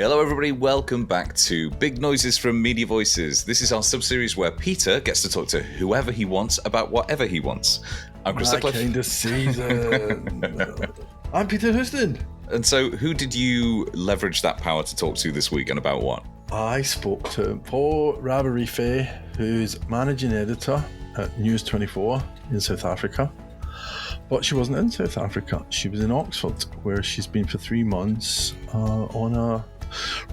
Hello everybody, welcome back to Big Noises from Media Voices. This is our sub-series where Peter gets to talk to whoever he wants about whatever he wants. I'm Chris Sutcliffe. Kind of season. I'm Peter Houston. And so who did you leverage that power to talk to this week and about what? I spoke to Mpho Raborife, who's managing editor at News24 in South Africa. But she wasn't in South Africa. She was in Oxford, where she's been for 3 months on a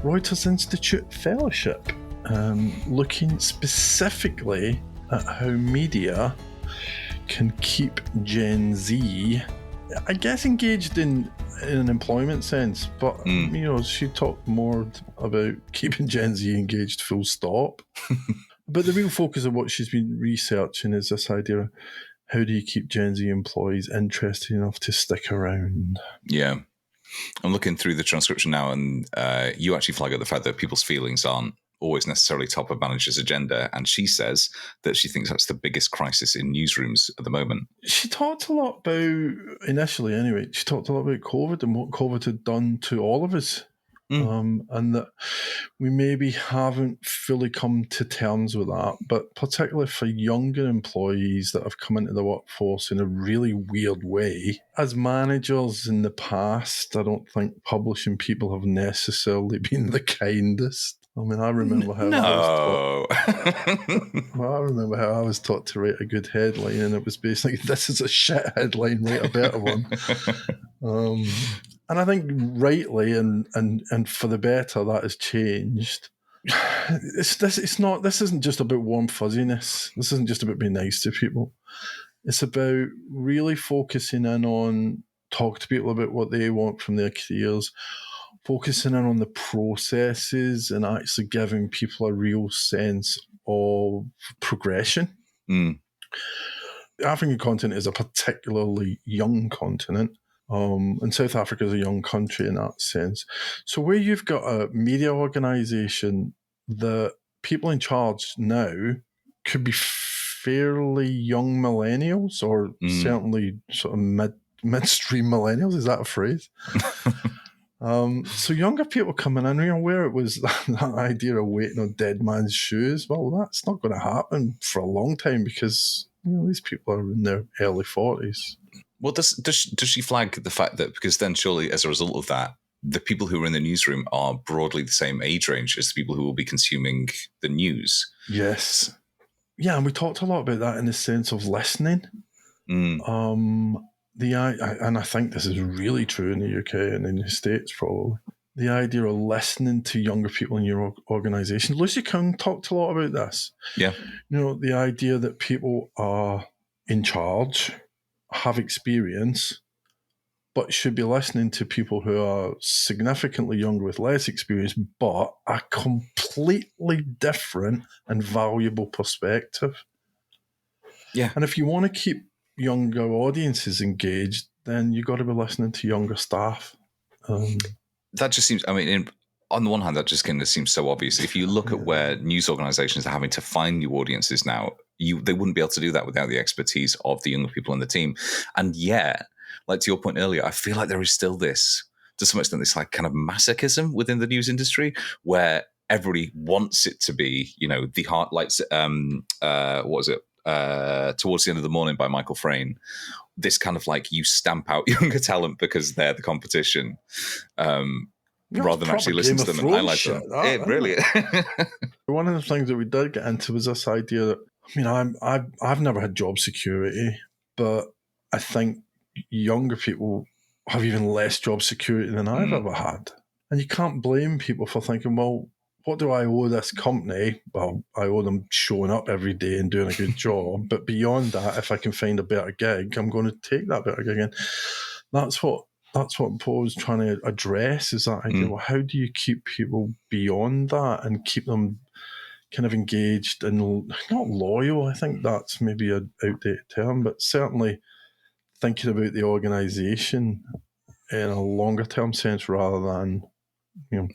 Reuters Institute fellowship, looking specifically at how media can keep Gen Z, I guess, engaged in an employment sense. But, she talked more about keeping Gen Z engaged full stop. But the real focus of what she's been researching is this idea of how do you keep Gen Z employees interested enough to stick around? Yeah. I'm looking through the transcription now, and you actually flag up the fact that people's feelings aren't always necessarily top of managers' agenda. And she says that she thinks that's the biggest crisis in newsrooms at the moment. She talked a lot about, initially anyway, she talked a lot about COVID and what COVID had done to all of us. And that we maybe haven't fully come to terms with that, but particularly for younger employees that have come into the workforce in a really weird way. As managers in the past, I don't think publishing people have necessarily been the kindest. I mean, I remember how I was taught to write a good headline, and it was basically, this is a shit headline, write a better one. And I think rightly and for the better that has changed. This isn't just about warm fuzziness. This isn't just about being nice to people. It's about really focusing in on talk to people about what they want from their careers, focusing in on the processes and actually giving people a real sense of progression. African continent is a particularly young continent. And South Africa is a young country in that sense. So where you've got a media organisation, the people in charge now could be fairly young millennials, or certainly sort of midstream millennials. Is that a phrase? So younger people coming in, where it was that idea of waiting on dead man's shoes, well, that's not going to happen for a long time because these people are in their early 40s. Well, does she flag the fact that, because then surely as a result of that, the people who are in the newsroom are broadly the same age range as the people who will be consuming the news? Yes. Yeah, and we talked a lot about that in the sense of listening. And I think this is really true in the UK and in the States probably. The idea of listening to younger people in your organisation. Lucy Kuhn talked a lot about this. Yeah. The idea that people are in charge, have experience, but should be listening to people who are significantly younger with less experience, but a completely different and valuable perspective. Yeah. And if you want to keep younger audiences engaged, then you've got to be listening to younger staff. That just seems, on the one hand, that just kind of seems so obvious. If you look at where news organizations are having to find new audiences now, they wouldn't be able to do that without the expertise of the younger people on the team. And yet, like to your point earlier, I feel like there is still this, to some extent, this like kind of masochism within the news industry where everybody wants it to be, the heart lights, what was it? Towards the End of the Morning by Michael Frayn. This kind of like you stamp out younger talent because they're the competition. Rather than actually listen to them and highlight them. It really is. One of the things that we did get into was this idea that, I've never had job security, but I think younger people have even less job security than I've ever had. And you can't blame people for thinking, well, what do I owe this company? Well, I owe them showing up every day and doing a good job. But beyond that, if I can find a better gig, I'm going to take that better gig. And that's what Mpho was trying to address, is that idea. Well, how do you keep people beyond that and keep them kind of engaged and not loyal? I think that's maybe an outdated term, but certainly thinking about the organisation in a longer term sense rather than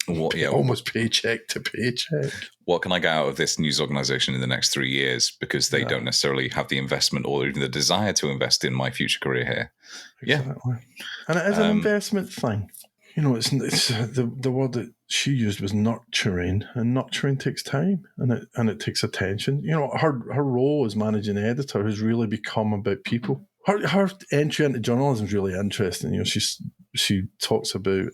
almost paycheck to paycheck. What can I get out of this news organisation in the next 3 years? Because they don't necessarily have the investment or even the desire to invest in my future career here. Exactly. And it is an investment thing. it's the word that she used was nurturing, and nurturing takes time, and it takes attention. Her role as managing editor has really become about people. Her entry into journalism is really interesting. She talks about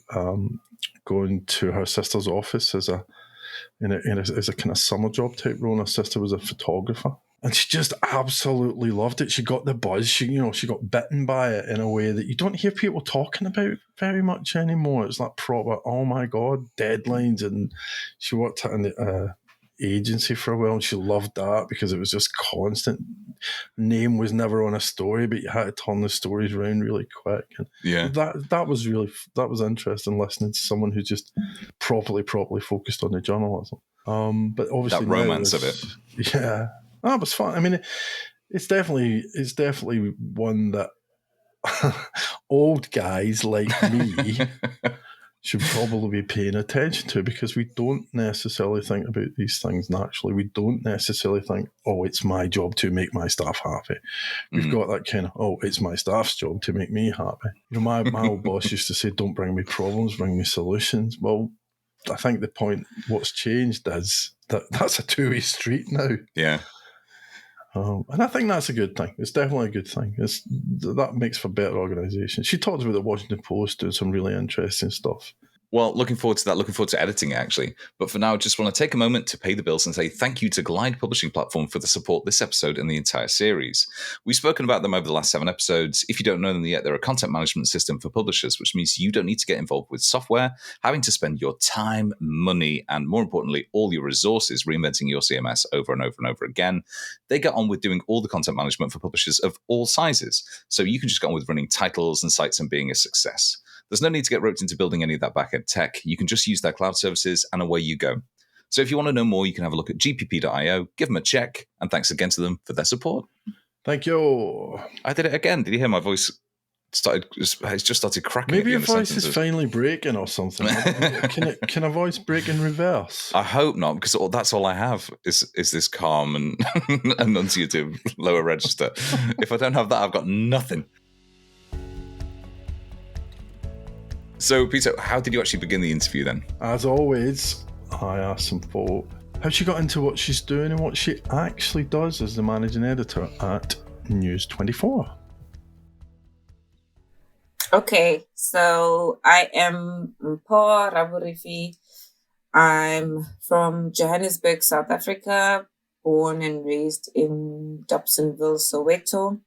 going to her sister's office as a kind of summer job type role, and her sister was a photographer. And she just absolutely loved it. She got the buzz. She got bitten by it in a way that you don't hear people talking about very much anymore. It's like proper, oh my God, deadlines. And she worked at an agency for a while, and she loved that because it was just constant. Name was never on a story, but you had to turn the stories around really quick. And that was interesting, listening to someone who just properly focused on the journalism. But obviously that romance of it. Yeah. Oh, it was fun. I mean, it's definitely one that old guys like me should probably be paying attention to, because we don't necessarily think about these things naturally. We don't necessarily think, oh, it's my job to make my staff happy. We've got that kind of, oh, it's my staff's job to make me happy. My old boss used to say, don't bring me problems, bring me solutions. Well, I think what's changed is that's a two-way street now. Yeah. And I think that's a good thing. It's definitely a good thing. That makes for better organisation. She talked about the Washington Post doing some really interesting stuff. Well, looking forward to that. Looking forward to editing it, actually. But for now, just want to take a moment to pay the bills and say thank you to Glide Publishing Platform for the support this episode and the entire series. We've spoken about them over the last 7 episodes. If you don't know them yet, they're a content management system for publishers, which means you don't need to get involved with software, having to spend your time, money, and more importantly, all your resources reinventing your CMS over and over and over again. They get on with doing all the content management for publishers of all sizes. So you can just get on with running titles and sites and being a success. There's no need to get roped into building any of that backend tech. You can just use their cloud services and away you go. So if you want to know more, you can have a look at gpp.io, give them a check, and thanks again to them for their support. Thank you. I did it again. Did you hear my voice? It's just started cracking. Maybe your voice is finally breaking or something. Can a voice break in reverse? I hope not, because that's all I have is this calm and enunciative lower register. If I don't have that, I've got nothing. So, Peter, how did you actually begin the interview then? As always, I asked some folk how she got into what she's doing and what she actually does as the managing editor at News24. Okay, so I am Mpho Raborife. I'm from Johannesburg, South Africa, born and raised in Dobsonville, Soweto.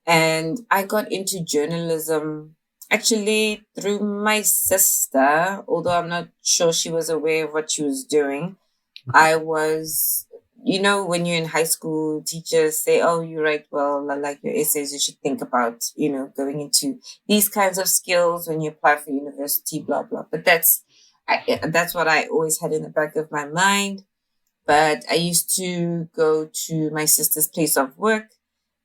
And I got into journalism actually through my sister, although I'm not sure she was aware of what she was doing. I was, when you're in high school, teachers say, oh, you write well, like your essays, you should think about, going into these kinds of skills when you apply for university, blah, blah. But that's what I always had in the back of my mind. But I used to go to my sister's place of work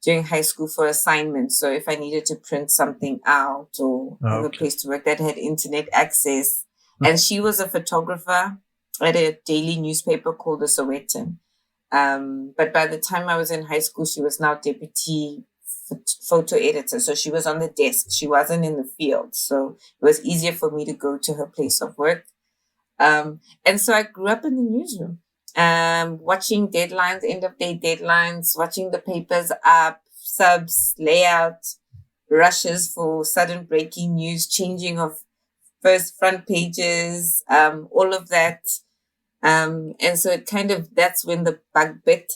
during high school for assignments. So if I needed to print something out or have a place to work that had internet access. And she was a photographer at a daily newspaper called The Sowetan. But by the time I was in high school, she was now deputy photo editor. So she was on the desk. She wasn't in the field. So it was easier for me to go to her place of work. And so I grew up in the newsroom. Watching deadlines, end of day deadlines, watching the papers up, subs, layout, rushes for sudden breaking news, changing of first front pages, all of that. And so that's when the bug bit,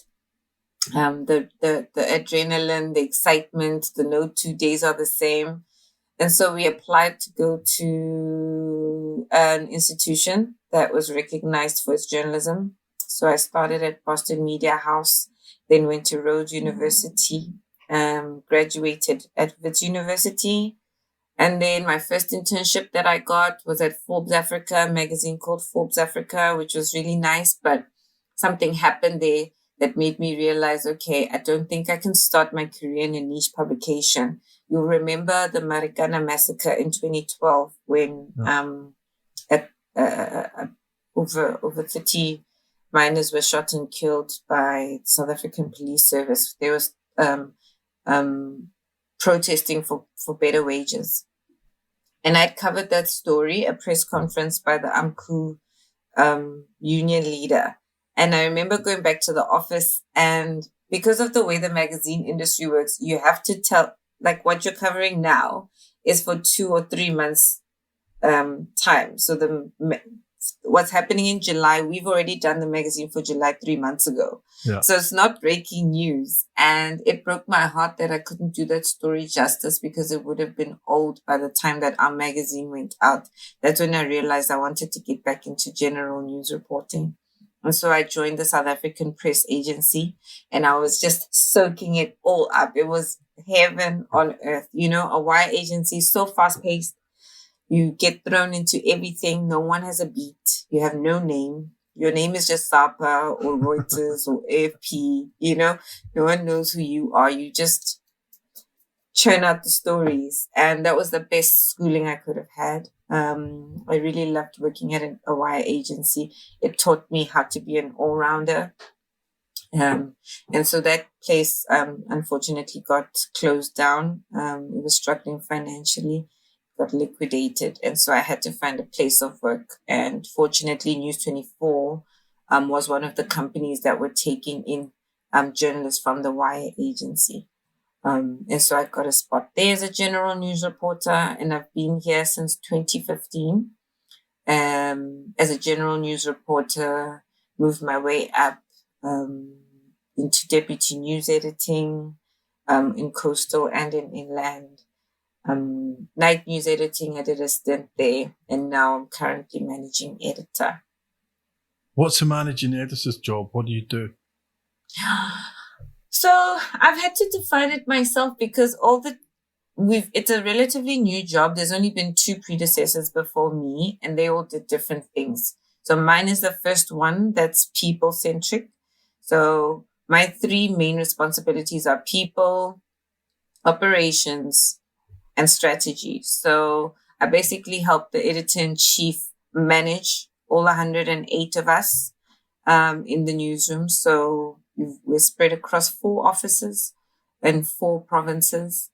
the adrenaline, the excitement, the no 2 days are the same. And so we applied to go to an institution that was recognized for its journalism. So I started at Boston Media House, then went to Rhodes University, graduated at Wits University. And then my first internship that I got was at Forbes Africa, a magazine called Forbes Africa, which was really nice. But something happened there that made me realize, okay, I don't think I can start my career in a niche publication. You'll remember the Marikana massacre in 2012 when over 30 miners were shot and killed by the South African Police Service. There was protesting for better wages. And I'd covered that story, a press conference by the Mpho union leader. And I remember going back to the office, and because of the way the magazine industry works, you have to tell, like, what you're covering now is for 2 or 3 months time. So what's happening in July, we've already done the magazine for July 3 months ago. Yeah. So it's not breaking news. And it broke my heart that I couldn't do that story justice because it would have been old by the time that our magazine went out. That's when I realized I wanted to get back into general news reporting. And so I joined the South African Press Agency, and I was just soaking it all up. It was heaven on earth. You know, a wire agency is so fast paced. You get thrown into everything. No one has a beat. You have no name. Your name is just Sapa or Reuters or AFP. You know, no one knows who you are. You just churn out the stories. And that was the best schooling I could have had. I really loved working at a wire agency. It taught me how to be an all-rounder. And so that place, unfortunately, got closed down. It was struggling financially, got liquidated. And so I had to find a place of work. And fortunately, News 24 was one of the companies that were taking in journalists from the wire agency. And so I got a spot there as a general news reporter, and I've been here since 2015 as a general news reporter, moved my way up into deputy news editing in coastal and in inland. Night news editing, I did a stint there, and now I'm currently managing editor. What's a managing editor's job? What do you do? So I've had to define it myself because it's a relatively new job. There's only been 2 predecessors before me, and they all did different things. So mine is the first one that's people-centric. So my 3 main responsibilities are people, operations, and strategy. So I basically help the editor-in-chief manage all 108 of us in the newsroom. So we're spread across 4 offices and 4 provinces,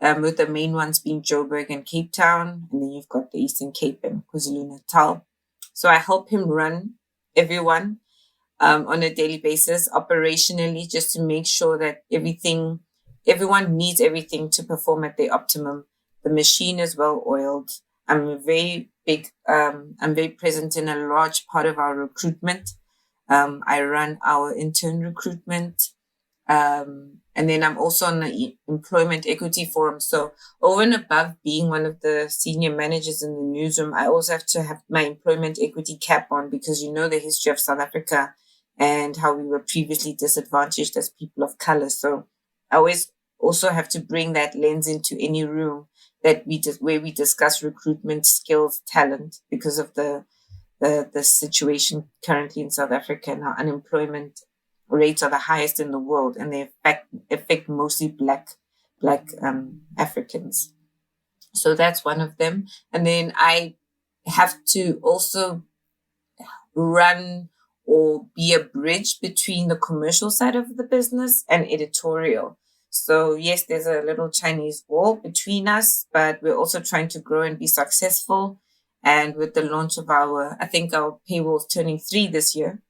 with the main ones being Joburg and Cape Town, and then you've got the Eastern Cape and KwaZulu-Natal. So I help him run everyone on a daily basis, operationally, just to make sure that everyone needs everything to perform at their optimum. The machine is well oiled. I'm very present in a large part of our recruitment. I run our intern recruitment. And then I'm also on the Employment Equity Forum. So over and above being one of the senior managers in the newsroom, I also have to have my employment equity cap on because you know the history of South Africa and how we were previously disadvantaged as people of color. So I always also have to bring that lens into any room that where we discuss recruitment, skills, talent, because of the situation currently in South Africa. And our unemployment rates are the highest in the world, and they affect mostly black Africans. So that's one of them. And then I have to also run or be a bridge between the commercial side of the business and editorial. So yes, there's a little Chinese wall between us, but we're also trying to grow and be successful. And with the launch of I think our paywall is turning 3 this year.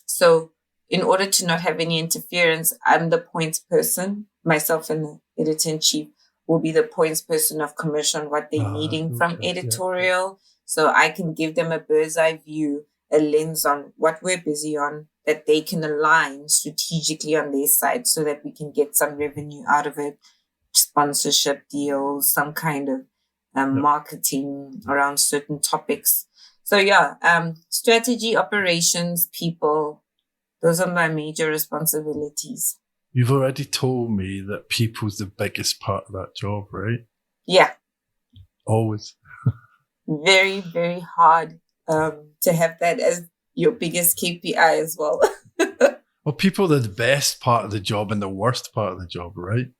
So in order to not have any interference, I'm the points person. Myself and the editor-in-chief will be the points person of commercial on what they're needing from editorial. So I can give them a bird's eye view, a lens on what we're busy on, that they can align strategically on their side so that we can get some revenue out of it, sponsorship deals, some kind of marketing around certain topics. So strategy, operations, people, those are my major responsibilities. You've already told me that people's the biggest part of that job, right? Yeah. Always. Very, very hard to have that as your biggest KPI as well. Well, people are the best part of the job and the worst part of the job, right?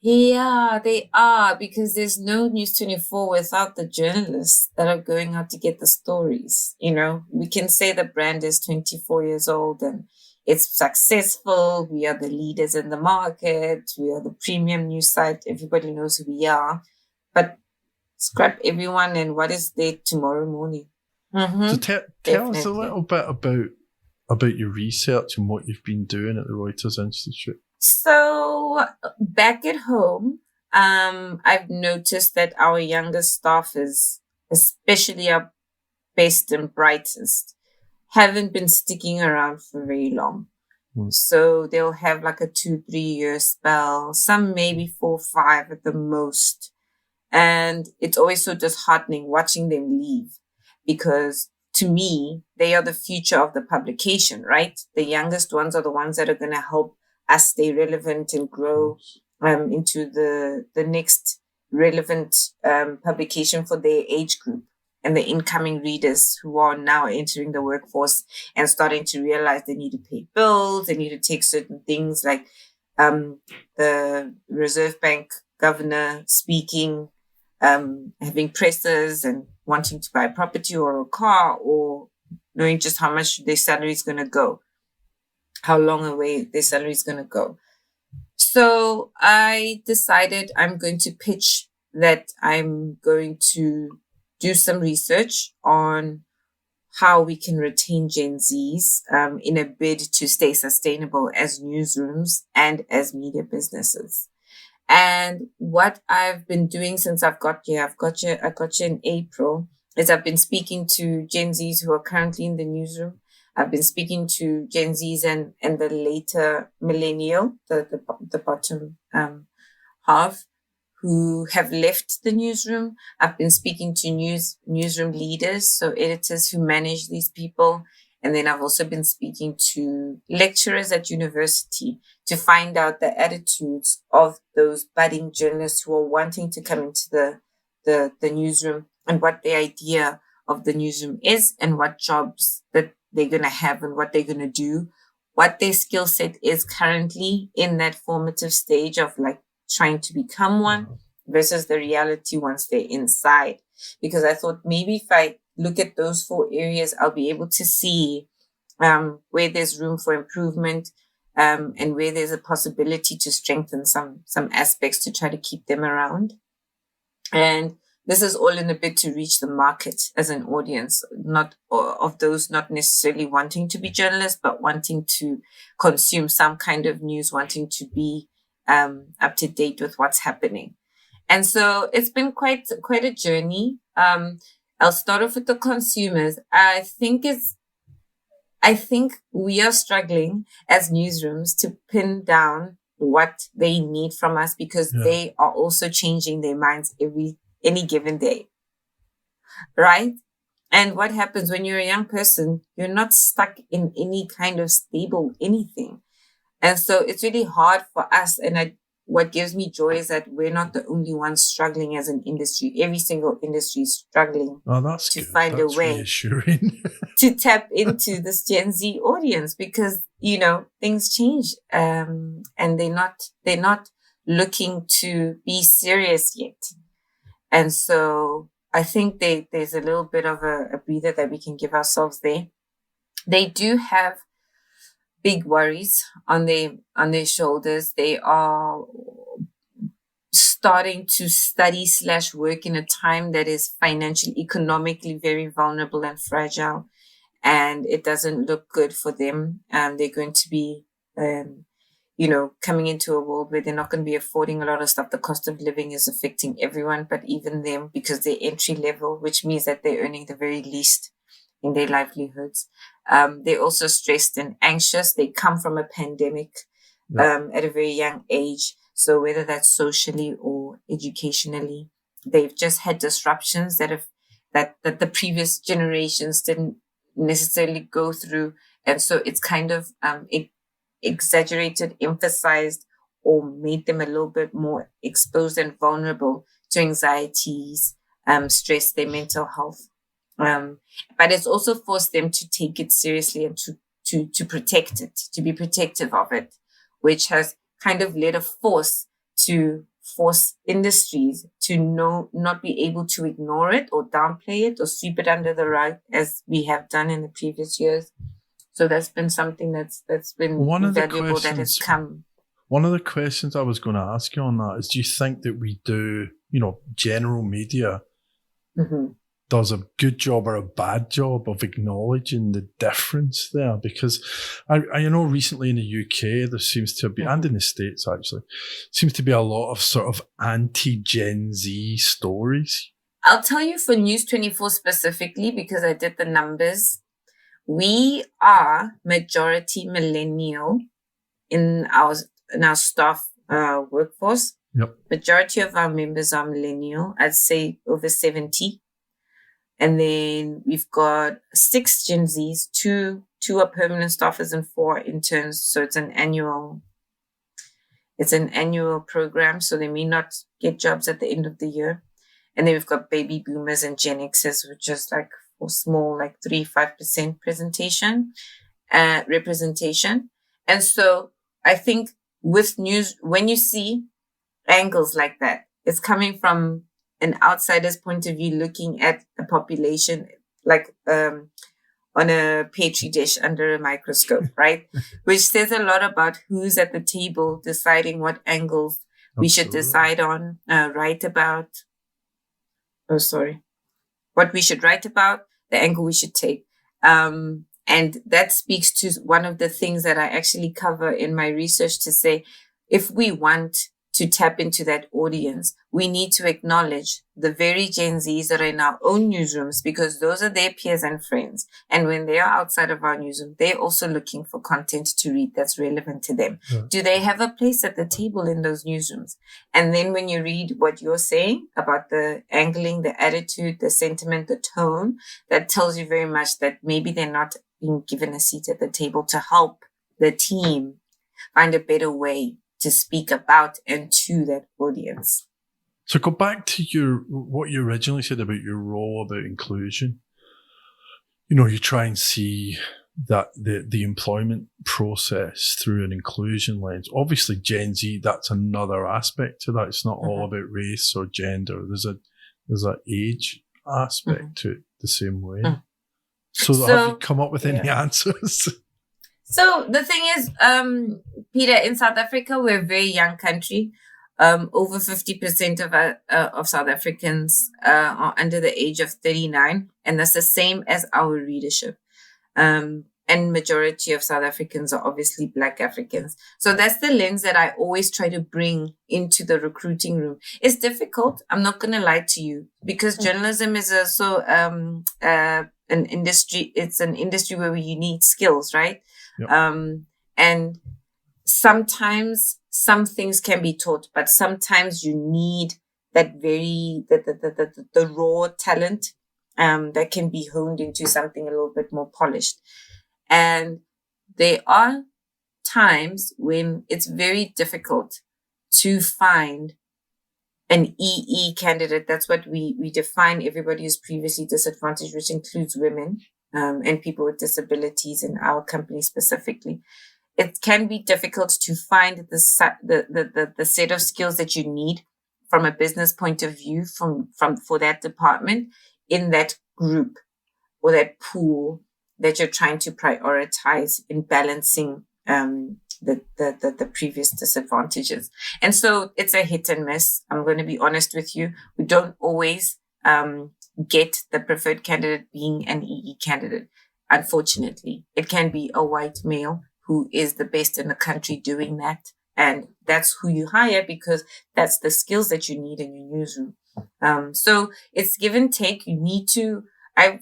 Yeah, they are, because there's no News 24 without the journalists that are going out to get the stories. You know, we can say the brand is 24 years old and it's successful. We are the leaders in the market. We are the premium news site. Everybody knows who we are. scrap everyone and what is there tomorrow morning. Mm-hmm. So tell us a little bit about your research and what you've been doing at the Reuters Institute. So back at home, I've noticed that our youngest staffers, especially our best and brightest, haven't been sticking around for very long. So they'll have like a 2-3 year spell, some maybe 4-5 at the most. And it's always so disheartening watching them leave, because to me, they are the future of the publication, right? The youngest ones are the ones that are going to help us stay relevant and grow into the next relevant publication for their age group and the incoming readers who are now entering the workforce and starting to realize they need to pay bills, they need to take certain things like the Reserve Bank governor speaking, having pressers and wanting to buy a property or a car, or knowing just how much their salary is going to go, how long away their salary is going to go. So I decided I'm going to pitch that I'm going to do some research on how we can retain Gen Zs in a bid to stay sustainable as newsrooms and as media businesses. And what I've been doing since I got you in April, is I've been speaking to Gen Zs who are currently in the newsroom. I've been speaking to Gen Zs and the later Millennial, the bottom half, who have left the newsroom. I've been speaking to newsroom leaders, so editors who manage these people. And then I've also been speaking to lecturers at university to find out the attitudes of those budding journalists who are wanting to come into the newsroom, and what the idea of the newsroom is, and what jobs that they're going to have and what they're going to do, what their skill set is currently in that formative stage of like trying to become one versus the reality once they're inside. Because I thought maybe if I look at those 4 areas, I'll be able to see where there's room for improvement, and where there's a possibility to strengthen some aspects to try to keep them around. And this is all in a bid to reach the market as an audience, not of those not necessarily wanting to be journalists, but wanting to consume some kind of news, wanting to be up to date with what's happening. And so it's been quite a journey. I'll start off with the consumers. I think we are struggling as newsrooms to pin down what they need from us, because they are also changing their minds any given day, right? And what happens when you're a young person, you're not stuck in any kind of stable anything. And so it's really hard for us. And what gives me joy is that we're not the only ones struggling as an industry. Every single industry is struggling to find a way to tap into this Gen Z audience, because, things change, and they're not looking to be serious yet. And so I think there's a little bit of a breather that we can give ourselves there. They do have big worries on their shoulders. They are starting to study / work in a time that is financially, economically very vulnerable and fragile, and it doesn't look good for them. They're going to be, coming into a world where they're not going to be affording a lot of stuff. The cost of living is affecting everyone, but even them, because they're entry level, which means that they're earning the very least in their livelihoods. They're also stressed and anxious. They come from a pandemic at a very young age. So whether that's socially or educationally, they've just had disruptions that the previous generations didn't necessarily go through. And so it's kind of exaggerated, emphasized, or made them a little bit more exposed and vulnerable to anxieties, stress, their mental health. But it's also forced them to take it seriously and to protect it, to be protective of it, which has kind of led a force industries to not be able to ignore it or downplay it or sweep it under the rug as we have done in the previous years. So that's been something that's been valuable that has come. One of the questions I was going to ask you on that is, do you think that we do, general media does a good job or a bad job of acknowledging the difference there. Because I know recently in the UK, there seems to be, and in the States actually, seems to be a lot of sort of anti-Gen Z stories. I'll tell you for News 24 specifically, because I did the numbers. We are majority millennial in our staff workforce. Yep. Majority of our members are millennial. I'd say over 70. And then we've got 6 Gen Zs, two are permanent staffers and 4 interns. So it's an annual program. So they may not get jobs at the end of the year. And then we've got baby boomers and Gen Xers, which is like for small, like 3-5% representation. And so I think with news, when you see angles like that, it's coming from an outsider's point of view, looking at a population like on a petri dish under a microscope, right? Which says a lot about who's at the table deciding what angles we should decide on, write about. What we should write about, the angle we should take. And that speaks to one of the things that I actually cover in my research, to say, if we want to tap into that audience, we need to acknowledge the very Gen Zs that are in our own newsrooms, because those are their peers and friends. And when they are outside of our newsroom, they're also looking for content to read that's relevant to them. Yeah. Do they have a place at the table in those newsrooms? And then when you read what you're saying about the angling, the attitude, the sentiment, the tone, that tells you very much that maybe they're not being given a seat at the table to help the team find a better way to speak about and to that audience. So go back to what you originally said about your role about inclusion. You know, you try and see that the employment process through an inclusion lens. Obviously, Gen Z, that's another aspect to that. It's not all about race or gender. There's a age aspect to it the same way. So have you come up with any answers? So the thing is, Peter, in South Africa, we're a very young country. Over 50% of South Africans are under the age of 39, and that's the same as our readership. And majority of South Africans are obviously Black Africans. So that's the lens that I always try to bring into the recruiting room. It's difficult. I'm not going to lie to you, because journalism is also an industry. It's an industry where you need skills, right? Yep. And sometimes some things can be taught, but sometimes you need that the raw talent that can be honed into something a little bit more polished. And there are times when it's very difficult to find an EE candidate. That's what we define everybody who's previously disadvantaged, which includes women and people with disabilities in our company specifically. It can be difficult to find the set of skills that you need from a business point of view for that department in that group or that pool that you're trying to prioritize in balancing the previous disadvantages. And so it's a hit and miss. I'm going to be honest with you. We don't always get the preferred candidate being an EE candidate. Unfortunately, it can be a white male who is the best in the country doing that. And that's who you hire, because that's the skills that you need in your newsroom. So it's give and take. You need to,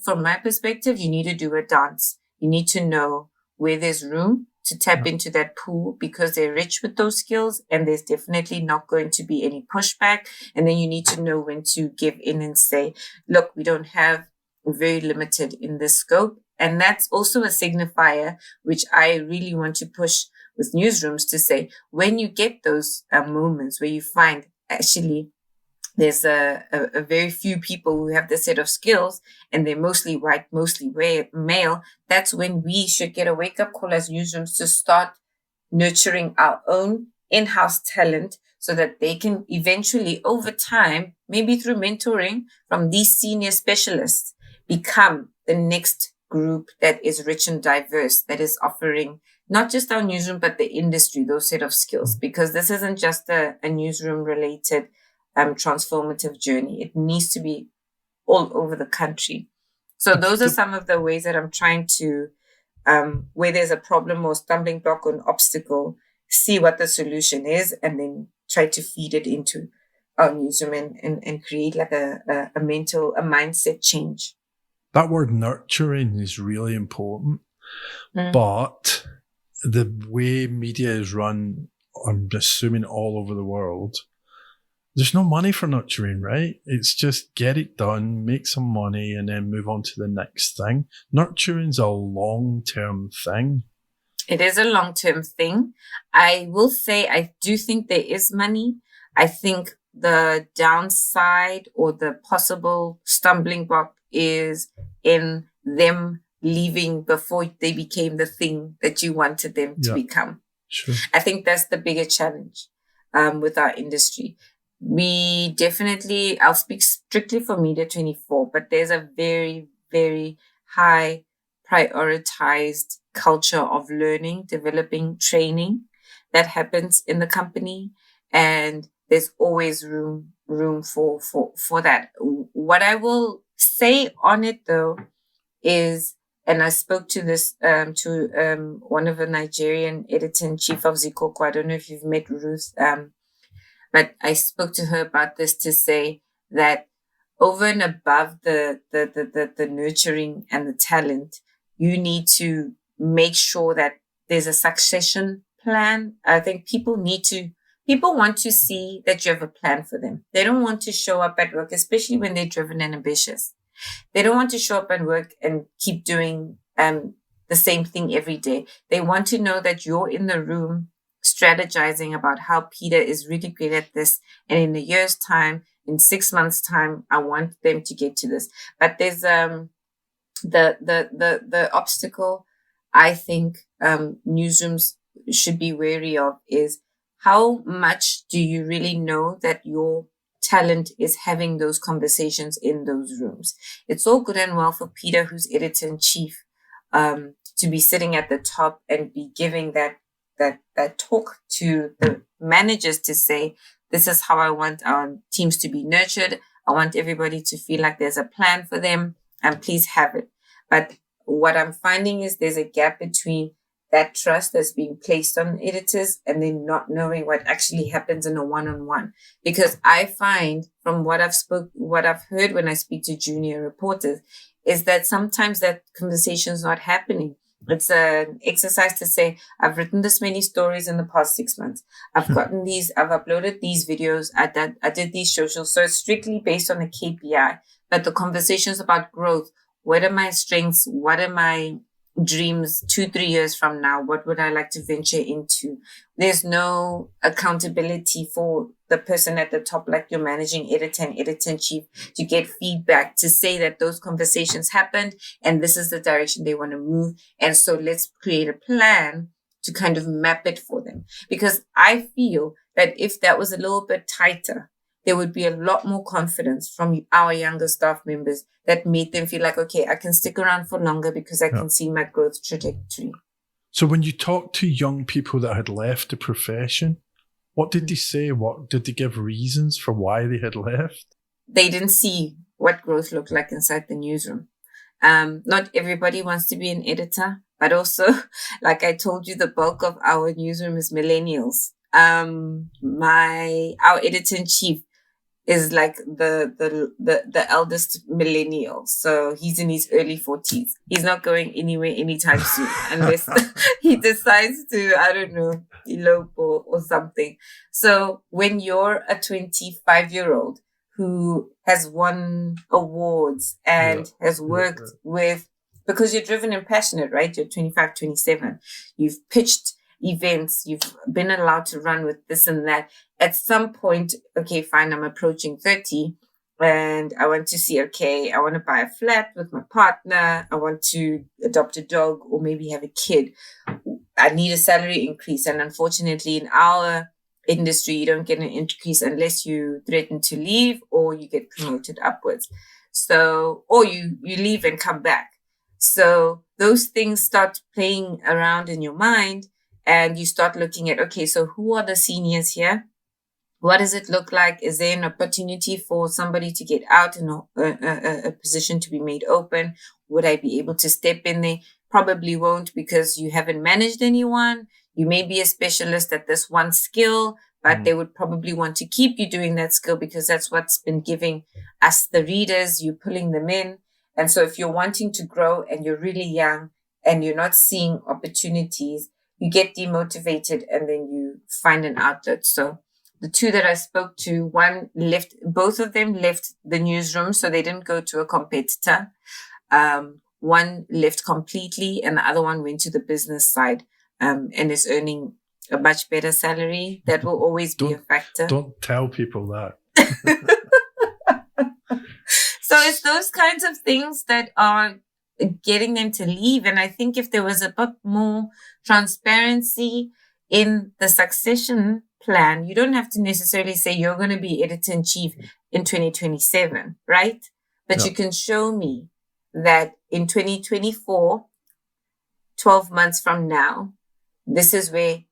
from my perspective, you need to do a dance. You need to know where there's room to tap into that pool, because they're rich with those skills and there's definitely not going to be any pushback. And then you need to know when to give in and say, look, we don't have, we're very limited in this scope. And that's also a signifier, which I really want to push with newsrooms, to say, when you get those moments where you find actually there's a very few people who have this set of skills and they're mostly white, mostly male, that's when we should get a wake-up call as newsrooms to start nurturing our own in-house talent, so that they can eventually, over time, maybe through mentoring from these senior specialists, become the next group that is rich and diverse, that is offering not just our newsroom, but the industry, those set of skills. Because this isn't just a newsroom-related transformative journey. It needs to be all over the country. So those are some of the ways that I'm trying to, where there's a problem or stumbling block or an obstacle, see what the solution is, and then try to feed it into our newsroom and create like a mindset change. That word nurturing is really important, but the way media is run, I'm assuming all over the world, there's no money for nurturing, right? It's just get it done, make some money, and then move on to the next thing. Nurturing's a long-term thing. It is a long-term thing. I will say I do think there is money. I think the downside or the possible stumbling block is in them leaving before they became the thing that you wanted them to become. Sure. I think that's the bigger challenge with our industry. We definitely, I'll speak strictly for Media 24, but there's a very, very high prioritized culture of learning, developing, training that happens in the company. And there's always room for that. What I will say on it though is, and I spoke to this to one of the Nigerian editor-in-chief of Zikoko. I don't know if you've met Ruth, but I spoke to her about this to say that over and above the nurturing and the talent, you need to make sure that there's a succession plan. I think people want to see that you have a plan for them. They don't want to show up at work, especially when they're driven and ambitious. They don't want to show up at work and keep doing the same thing every day. They want to know that you're in the room strategizing about how Peter is really great at this. And in a year's time, in 6 months' time, I want them to get to this. But there's the obstacle I think newsrooms should be wary of is how much do you really know that your talent is having those conversations in those rooms. It's all good and well for Peter, who's editor-in-chief, to be sitting at the top and be giving that talk to the managers to say, this is how I want our teams to be nurtured. I want everybody to feel like there's a plan for them and please have it. But what I'm finding is there's a gap between that trust that's being placed on editors and then not knowing what actually happens in a one-on-one. Because I find from what I've heard when I speak to junior reporters is that sometimes that conversation is not happening. It's an exercise to say, I've written this many stories in the past 6 months. I've gotten these, I've uploaded these videos. I did these socials. So it's strictly based on a KPI, but the conversations about growth, what are my strengths? What are my dreams 2-3 years from now? What would I like to venture into? There's no accountability for the person at the top, like your managing editor and editor-in-chief, to get feedback, to say that those conversations happened and this is the direction they want to move. And so let's create a plan to kind of map it for them. Because I feel that if that was a little bit tighter, there would be a lot more confidence from our younger staff members that made them feel like, okay, I can stick around for longer because I can see my growth trajectory. So when you talk to young people that had left the profession, what did they say? What did they give reasons for why they had left? They didn't see what growth looked like inside the newsroom. Not everybody wants to be an editor, but also, like I told you, the bulk of our newsroom is millennials. Our editor-in-chief is like the eldest millennial. So he's in his early 40s. He's not going anywhere anytime soon unless he decides to, I don't know, elope or something. So when you're a 25-year-old who has won awards and has worked with, because you're driven and passionate, right? You're 25, 27. You've pitched events, you've been allowed to run with this and that. At some point, okay, fine, I'm approaching 30 and I want to see, okay, I want to buy a flat with my partner. I want to adopt a dog or maybe have a kid. I need a salary increase. And unfortunately, in our industry, you don't get an increase unless you threaten to leave or you get promoted upwards. So, or you leave and come back. So those things start playing around in your mind. And you start looking at, okay, so who are the seniors here? What does it look like? Is there an opportunity for somebody to get out and a position to be made open? Would I be able to step in there? Probably won't, because you haven't managed anyone. You may be a specialist at this one skill, but they would probably want to keep you doing that skill because that's what's been giving us the readers. You're pulling them in. And so if you're wanting to grow and you're really young and you're not seeing opportunities, you get demotivated and then you find an outlet. So the two that I spoke to, both of them left the newsroom, so they didn't go to a competitor. One left completely and the other one went to the business side and is earning a much better salary. That will always be a factor. Don't tell people that. So it's those kinds of things that are getting them to leave. And I think if there was a bit more transparency in the succession plan, you don't have to necessarily say you're going to be editor-in-chief in 2027, right? But you can show me that in 2024, 12 months from now, this is where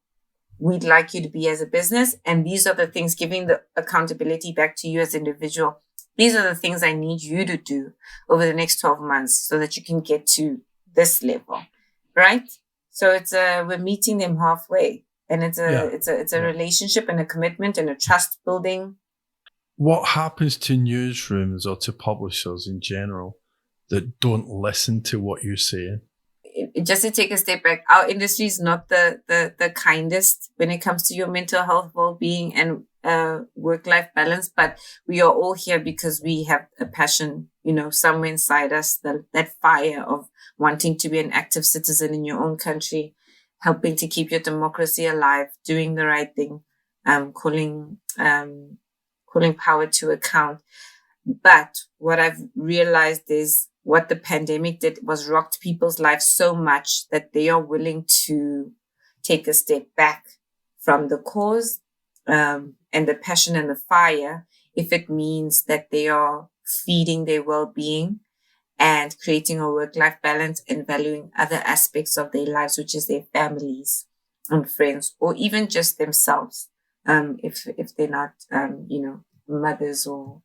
we'd like you to be as a business. And these are the things, giving the accountability back to you as an individual. These are the things I need you to do over the next 12 months so that you can get to this level, right? So it's we're meeting them halfway, and it's a relationship and a commitment and a trust building. What happens to newsrooms or to publishers in general that don't listen to what you're saying? Just to take a step back, our industry is not the kindest when it comes to your mental health, well-being, and work-life balance. But we are all here because we have a passion, somewhere inside us, that fire of wanting to be an active citizen in your own country, helping to keep your democracy alive, doing the right thing, calling power to account. But what I've realized is what the pandemic did was rocked people's lives so much that they are willing to take a step back from the cause and the passion and the fire if it means that they are feeding their well-being and creating a work-life balance and valuing other aspects of their lives, which is their families and friends, or even just themselves, if they're not, mothers or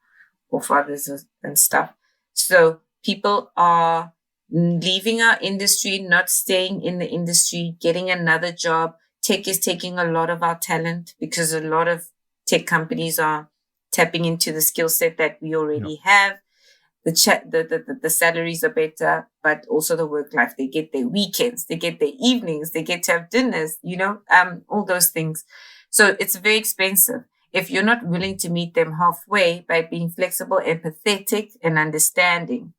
fathers and stuff. So people are leaving our industry, not staying in the industry, getting another job. Tech is taking a lot of our talent because a lot of tech companies are tapping into the skill set that we already have. The salaries are better, but also the work life. They get their weekends, they get their evenings, they get to have dinners, all those things. So it's very expensive. If you're not willing to meet them halfway by being flexible, empathetic, and understanding,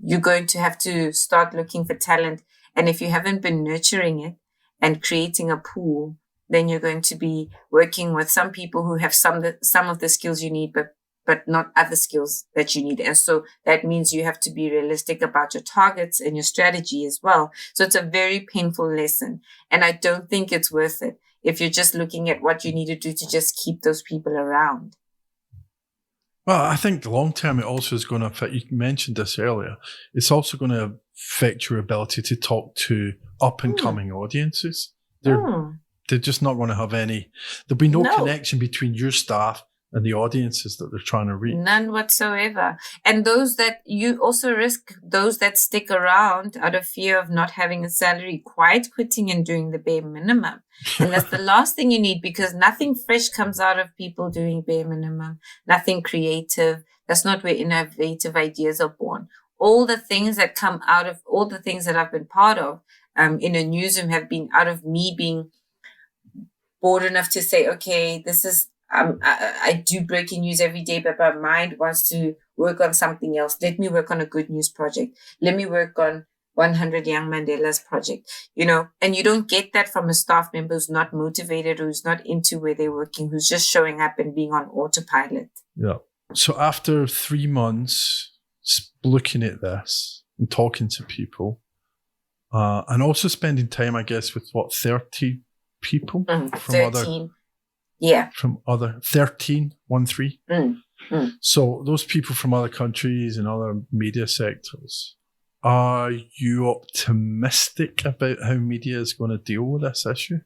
you're going to have to start looking for talent. And if you haven't been nurturing it and creating a pool, then you're going to be working with some people who have some of the skills you need, but not other skills that you need. And so that means you have to be realistic about your targets and your strategy as well. So it's a very painful lesson. And I don't think it's worth it if you're just looking at what you need to do to just keep those people around. Well, I think long term it also is going to affect, you mentioned this earlier, it's also going to affect your ability to talk to up and coming audiences. They're just not going to have there'll be no connection between your staff and the audiences that they're trying to reach. None whatsoever. And those that you also risk, those that stick around out of fear of not having a salary, quite quitting and doing the bare minimum. And that's the last thing you need, because nothing fresh comes out of people doing bare minimum, nothing creative. That's not where innovative ideas are born. All the things that come out of, all the things that I've been part of in a newsroom have been out of me being bored enough to say, okay, this is, I do breaking news every day, but my mind wants to work on something else. Let me work on a good news project. Let me work on 100 Young Mandela's project, and you don't get that from a staff member who's not motivated, who's not into where they're working, who's just showing up and being on autopilot. Yeah. So after 3 months looking at this and talking to people, and also spending time, I guess, with 30 people from 13. From other 13, 13. So those people from other countries and other media sectors, are you optimistic about how media is going to deal with this issue?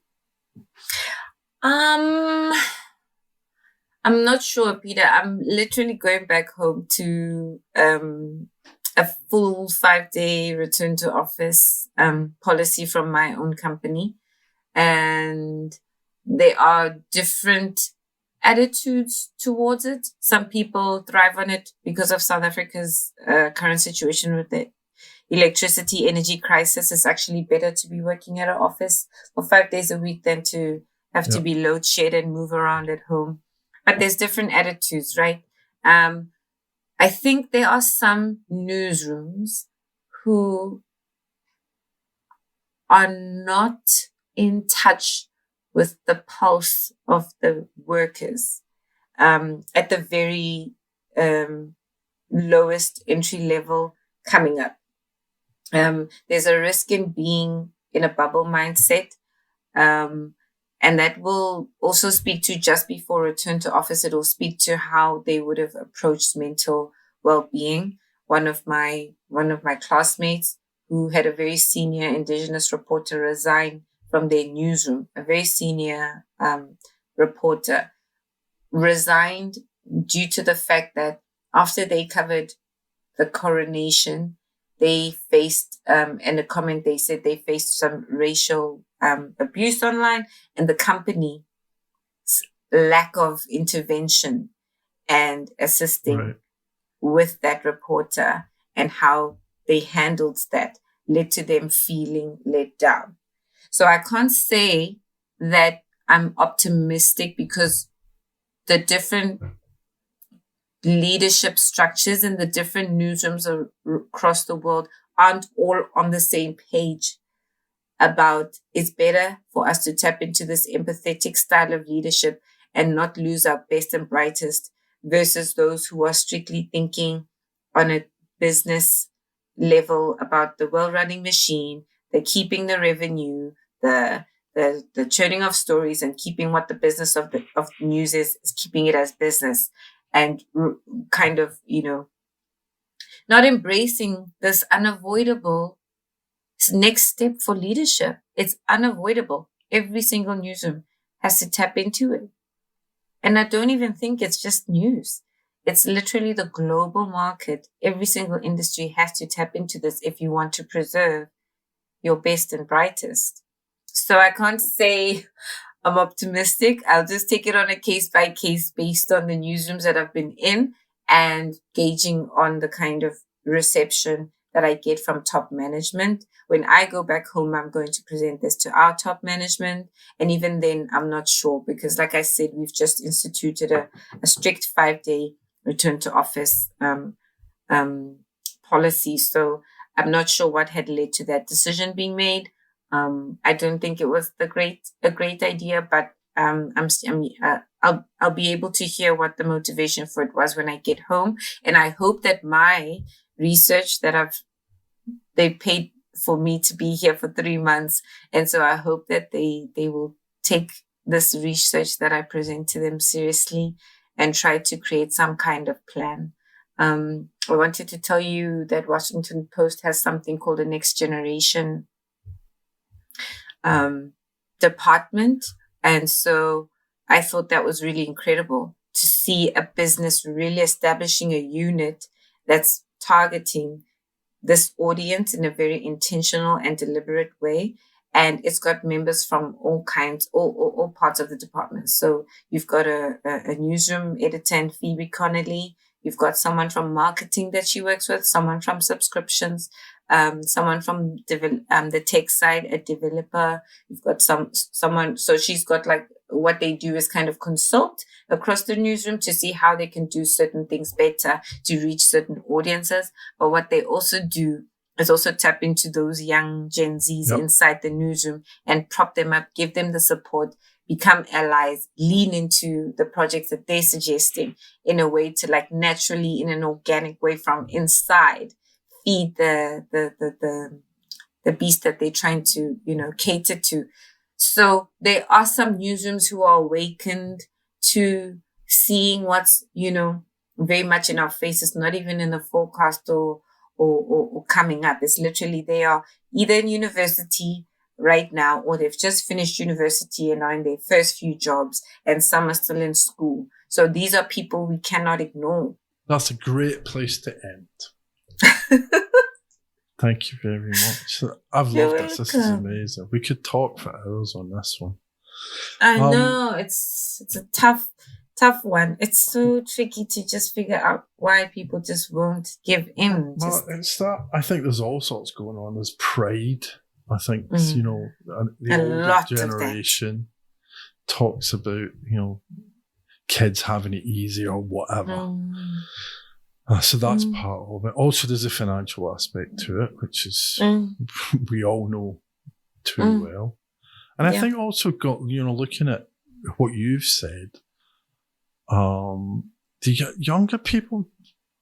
I'm not sure, Peter. I'm literally going back home to a full 5-day return to office policy from my own company. And there are different attitudes towards it. Some people thrive on it because of South Africa's current situation with the electricity energy crisis. It's actually better to be working at an office for 5 days a week than to have to be load shed and move around at home. But there's different attitudes, right? I think there are some newsrooms who are not in touch with the pulse of the workers at the very lowest entry level coming up. There's a risk in being in a bubble mindset. And that will also speak to just before return to office. It will speak to how they would have approached mental well-being. One of my classmates who had a very senior Indigenous reporter resign from their newsroom, a very senior reporter, resigned due to the fact that after they covered the coronation, they faced, in a comment they said they faced some racial abuse online, and the company's lack of intervention and assisting with that reporter and how they handled that led to them feeling let down. So I can't say that I'm optimistic because the different leadership structures in the different newsrooms across the world aren't all on the same page about it's better for us to tap into this empathetic style of leadership and not lose our best and brightest versus those who are strictly thinking on a business level about the well-running machine, the keeping the revenue, the churning of stories and keeping what the business of news is keeping it as business and kind of, not embracing this unavoidable next step for leadership. It's unavoidable. Every single newsroom has to tap into it. And I don't even think it's just news. It's literally the global market. Every single industry has to tap into this if you want to preserve your best and brightest. So I can't say I'm optimistic. I'll just take it on a case by case based on the newsrooms that I've been in and gauging on the kind of reception that I get from top management. When I go back home, I'm going to present this to our top management. And even then, I'm not sure because, like I said, we've just instituted a strict 5-day return to office policy. So I'm not sure what had led to that decision being made. I don't think it was a great idea, but I'll be able to hear what the motivation for it was when I get home. And I hope that my research that they paid for me to be here for 3 months. And so I hope that they will take this research that I present to them seriously and try to create some kind of plan. I wanted to tell you that Washington Post has something called a Next Generation department. And so I thought that was really incredible to see a business really establishing a unit that's targeting this audience in a very intentional and deliberate way. And it's got members from all kinds, all parts of the department. So you've got a newsroom editor and Phoebe Connolly. You've got someone from marketing that she works with, someone from subscriptions, someone from the tech side, a developer. You've got someone. So she's got what they do is kind of consult across the newsroom to see how they can do certain things better to reach certain audiences. But what they also do is also tap into those young Gen Zs inside the newsroom and prop them up, give them the support, become allies, lean into the projects that they're suggesting in a way to naturally, in an organic way from inside, feed the beast that they're trying to, cater to. So there are some newsrooms who are awakened to seeing what's, very much in our faces, not even in the forecast or coming up. It's literally they are either in university right now or they've just finished university and are in their first few jobs and some are still in school. So these are people we cannot ignore. That's a great place to end. Thank you very much. I've loved this. This is amazing. We could talk for hours on this one. I know. It's a tough one. It's so tricky to just figure out why people just won't give in. It's that. I think there's all sorts going on. There's pride. I think, the older generation talks about, kids having it easy or whatever. So that's part of it. Also, there's a financial aspect to it, which is we all know too well. And I think also looking at what you've said, the younger people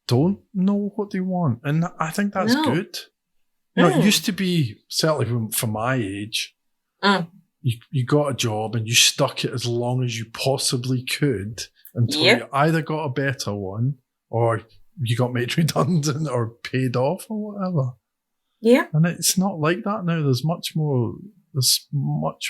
don't know what they want, and I think that's good. It used to be, certainly from my age, you got a job and you stuck it as long as you possibly could until you either got a better one or you got made redundant or paid off or whatever. Yeah. And it's not like that now. There's much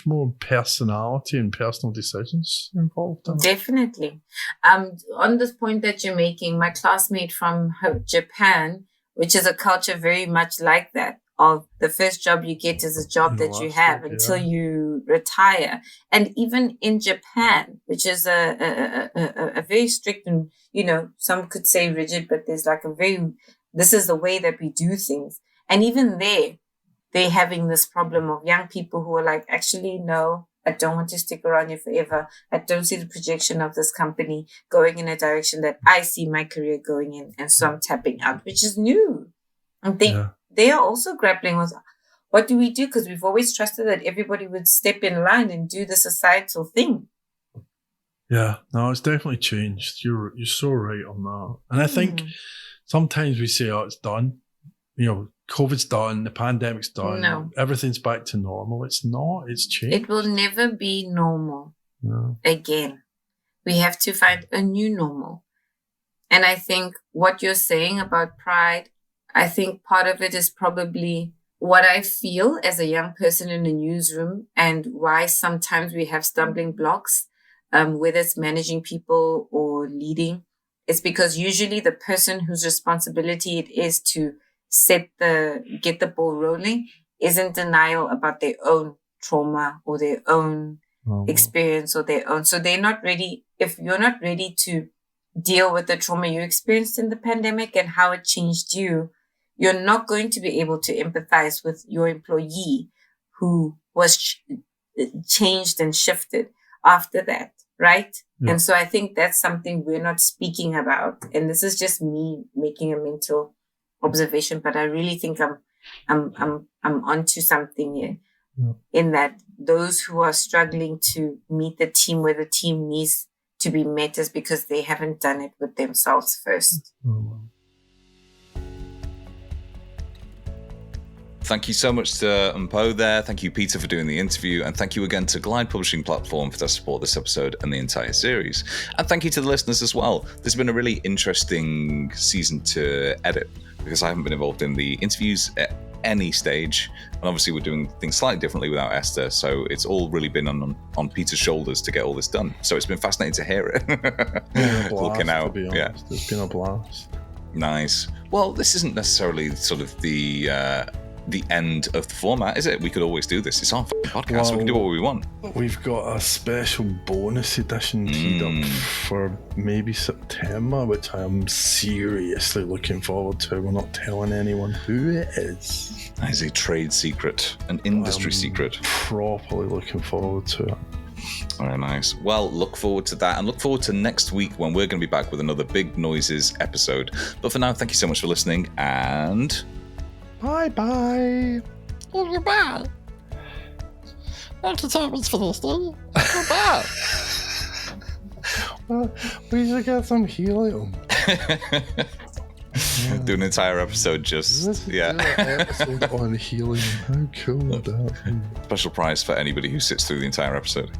more personality and personal decisions involved in it. Definitely. On this point that you're making, my classmate from Japan, which is a culture very much like that, of the first job you get is a job that you have until you retire. And even in Japan, which is a very strict and, some could say rigid, but there's like this is the way that we do things. And even they're having this problem of young people who are like, actually, no, I don't want to stick around here forever. I don't see the projection of this company going in a direction that I see my career going in. And so I'm tapping out, which is new. And they are also grappling with, what do we do? Because we've always trusted that everybody would step in line and do the societal thing. Yeah, no, it's definitely changed. You're so right on that. And I think sometimes we say, it's done. COVID's done, the pandemic's done, everything's back to normal. It's not, it's changed. It will never be normal again. We have to find a new normal. And I think what you're saying about pride, I think part of it is probably what I feel as a young person in a newsroom and why sometimes we have stumbling blocks, whether it's managing people or leading. It's because usually the person whose responsibility it is to get the ball rolling is in denial about their own trauma or their own experience or their own. So they're not ready. If you're not ready to deal with the trauma you experienced in the pandemic and how it changed you, you're not going to be able to empathize with your employee who was changed and shifted after that, right? Yeah. And so I think that's something we're not speaking about. And this is just me making a mental observation, but I really think I'm onto something here. Yeah. In that those who are struggling to meet the team where the team needs to be met is because they haven't done it with themselves first. Mm-hmm. Thank you so much to Mpho there. Thank you, Peter, for doing the interview. And thank you again to Glide Publishing Platform for their support this episode and the entire series. And thank you to the listeners as well. This has been a really interesting season to edit because I haven't been involved in the interviews at any stage. And obviously we're doing things slightly differently without Esther. So it's all really been on Peter's shoulders to get all this done. So it's been fascinating to hear it. Looking out. To be honest. It's been a blast. Nice. Well, this isn't necessarily sort of the end of the format, is it? We could always do this. It's our podcast. Well, we can do what we want. We've got a special bonus edition teed up for maybe September, which I am seriously looking forward to. We're not telling anyone who it is. That is a trade secret, an industry secret. Properly looking forward to it. Very nice. Well, look forward to that and look forward to next week when we're going to be back with another Big Noises episode. But for now, thank you so much for listening and... Bye-bye. Goodbye. Entertainment's finished, eh? Goodbye. Well, we should get some helium. Do an entire episode just... An episode on helium. How cool would that be? Special prize for anybody who sits through the entire episode.